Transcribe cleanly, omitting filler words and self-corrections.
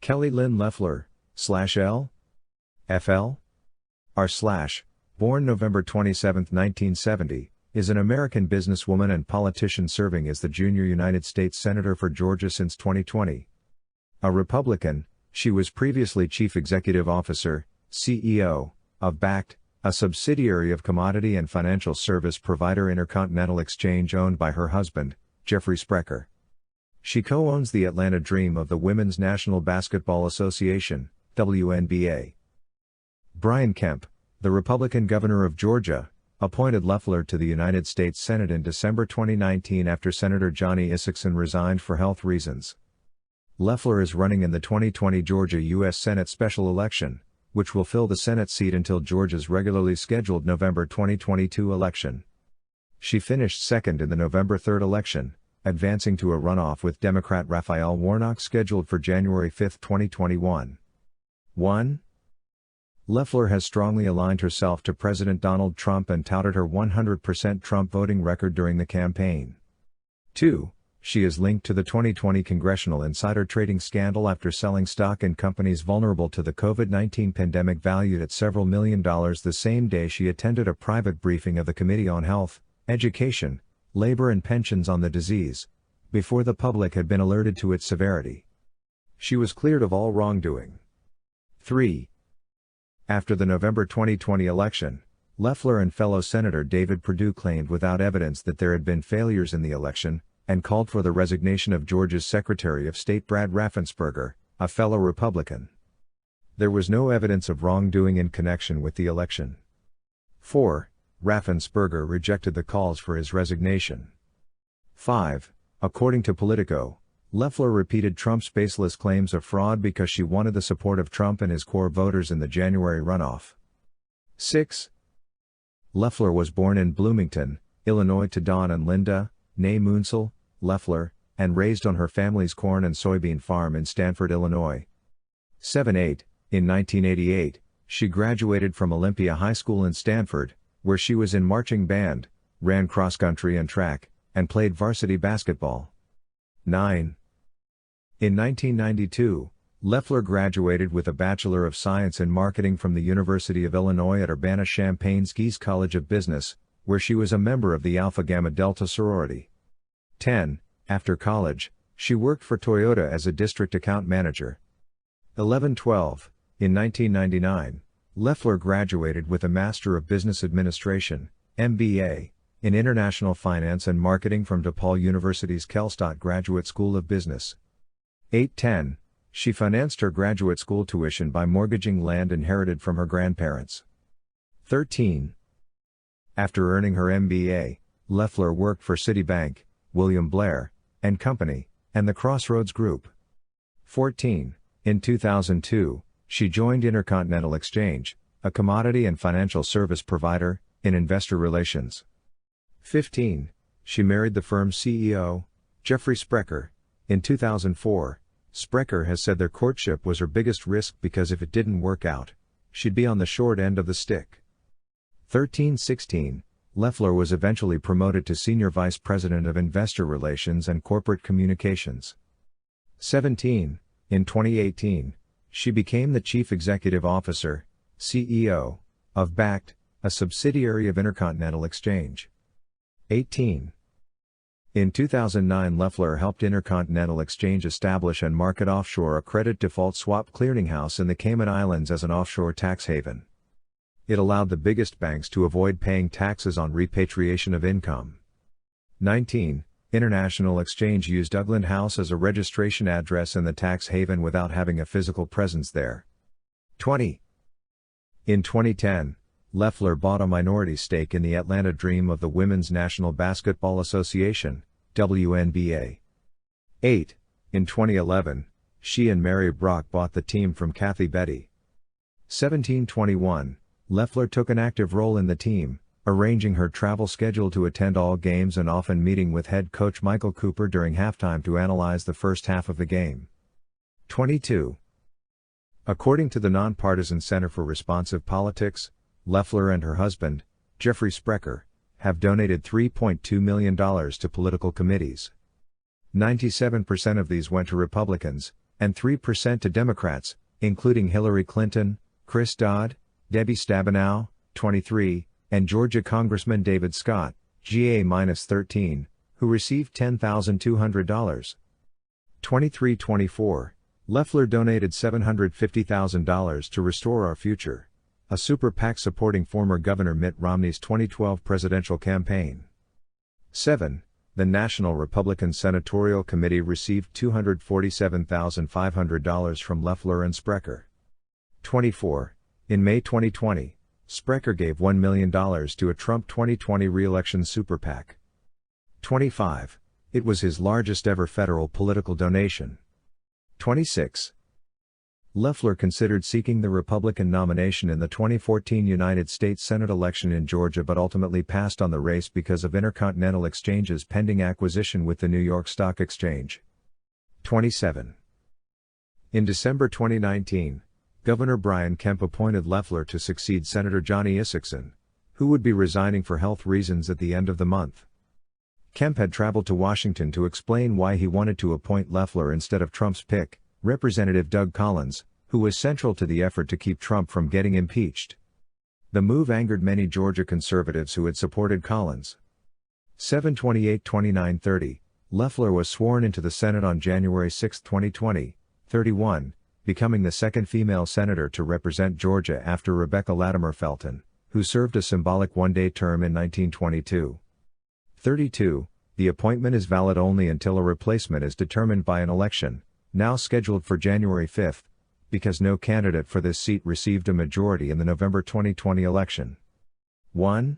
Kelly Lynn Loeffler, /L.F.L. R/, born November 27, 1970, is an American businesswoman and politician serving as the junior United States Senator for Georgia since 2020. A Republican, she was previously Chief Executive Officer, CEO, of Bakkt, a subsidiary of commodity and financial service provider Intercontinental Exchange owned by her husband, Jeffrey Sprecher. She co-owns the Atlanta Dream of the Women's National Basketball Association, WNBA. Brian Kemp, the Republican governor of Georgia, appointed Loeffler to the United States Senate in December 2019 after Senator Johnny Isakson resigned for health reasons. Loeffler is running in the 2020 Georgia U.S. Senate special election, which will fill the Senate seat until Georgia's regularly scheduled November 2022 election. She finished second in the November 3rd election, advancing to a runoff with Democrat Raphael Warnock scheduled for January 5, 2021. 1. Loeffler has strongly aligned herself to President Donald Trump and touted her 100% Trump voting record during the campaign. 2. She is linked to the 2020 congressional insider trading scandal after selling stock in companies vulnerable to the COVID-19 pandemic valued at several $1 million the same day she attended a private briefing of the Committee on Health, Education, Labor and Pensions on the disease, before the public had been alerted to its severity. She was cleared of all wrongdoing. 3. After the November 2020 election, Loeffler and fellow Senator David Perdue claimed without evidence that there had been failures in the election, and called for the resignation of Georgia's Secretary of State Brad Raffensperger, a fellow Republican. There was no evidence of wrongdoing in connection with the election. 4. Raffensperger rejected the calls for his resignation. 5. According to Politico, Loeffler repeated Trump's baseless claims of fraud because she wanted the support of Trump and his core voters in the January runoff. 6. Loeffler was born in Bloomington, Illinois to Don and Linda, née Munsell, Loeffler, and raised on her family's corn and soybean farm in Stanford, Illinois. 7-8, in 1988, she graduated from Olympia High School in Stanford, where she was in marching band, ran cross-country and track, and played varsity basketball. 9. In 1992, Loeffler graduated with a Bachelor of Science in Marketing from the University of Illinois at Urbana-Champaign Ski's College of Business, where she was a member of the Alpha Gamma Delta sorority. 10. After college, she worked for Toyota as a district account manager. 11-12. In 1999, Loeffler graduated with a Master of Business Administration, MBA, in International Finance and Marketing from DePaul University's Kellstadt Graduate School of Business. 8-10. She financed her graduate school tuition by mortgaging land inherited from her grandparents. 13. After earning her MBA, Loeffler worked for Citibank, William Blair and Company, and the Crossroads Group. 14. In 2002, she joined Intercontinental Exchange, a commodity and financial service provider, in investor relations. 15. She married the firm's CEO, Jeffrey Sprecher. In 2004, Sprecher has said their courtship was her biggest risk because if it didn't work out, she'd be on the short end of the stick. 13-16. Loeffler was eventually promoted to Senior Vice President of Investor Relations and Corporate Communications. 17. In 2018, she became the Chief Executive Officer, CEO, of Bakkt, a subsidiary of Intercontinental Exchange. 18. In 2009, Loeffler helped Intercontinental Exchange establish and market offshore a credit default swap clearinghouse in the Cayman Islands as an offshore tax haven. It allowed the biggest banks to avoid paying taxes on repatriation of income. 19. International Exchange used Ugland House as a registration address in the tax haven without having a physical presence there. 20. In 2010, Loeffler bought a minority stake in the Atlanta Dream of the Women's National Basketball Association, WNBA. 8. In 2011, she and Mary Brock bought the team from Kathy Betty. 17-21. Loeffler took an active role in the team, arranging her travel schedule to attend all games and often meeting with head coach Michael Cooper during halftime to analyze the first half of the game. 22. According to the Nonpartisan Center for Responsive Politics, Loeffler and her husband, Jeffrey Sprecher, have donated $3.2 million to political committees. 97% of these went to Republicans, and 3% to Democrats, including Hillary Clinton, Chris Dodd, Debbie Stabenow, 23, and Georgia Congressman David Scott, GA-13, who received $10,200. 23-24, Loeffler donated $750,000 to Restore Our Future, a super PAC supporting former Governor Mitt Romney's 2012 presidential campaign. 7. The National Republican Senatorial Committee received $247,500 from Loeffler and Sprecher. 24. In May 2020, Sprecher gave $1 million to a Trump 2020 re-election super PAC. 25. It was his largest ever federal political donation. 26. Loeffler considered seeking the Republican nomination in the 2014 United States Senate election in Georgia but ultimately passed on the race because of Intercontinental Exchange's pending acquisition with the New York Stock Exchange. 27. In December 2019, Governor Brian Kemp appointed Loeffler to succeed Senator Johnny Isakson, who would be resigning for health reasons at the end of the month. Kemp had traveled to Washington to explain why he wanted to appoint Loeffler instead of Trump's pick, Representative Doug Collins, who was central to the effort to keep Trump from getting impeached. The move angered many Georgia conservatives who had supported Collins. 7/28/2930, Loeffler was sworn into the Senate on January 6, 2020, 31, becoming the second female senator to represent Georgia after Rebecca Latimer Felton, who served a symbolic one-day term in 1922. 32. The appointment is valid only until a replacement is determined by an election, now scheduled for January 5, because no candidate for this seat received a majority in the November 2020 election. 1.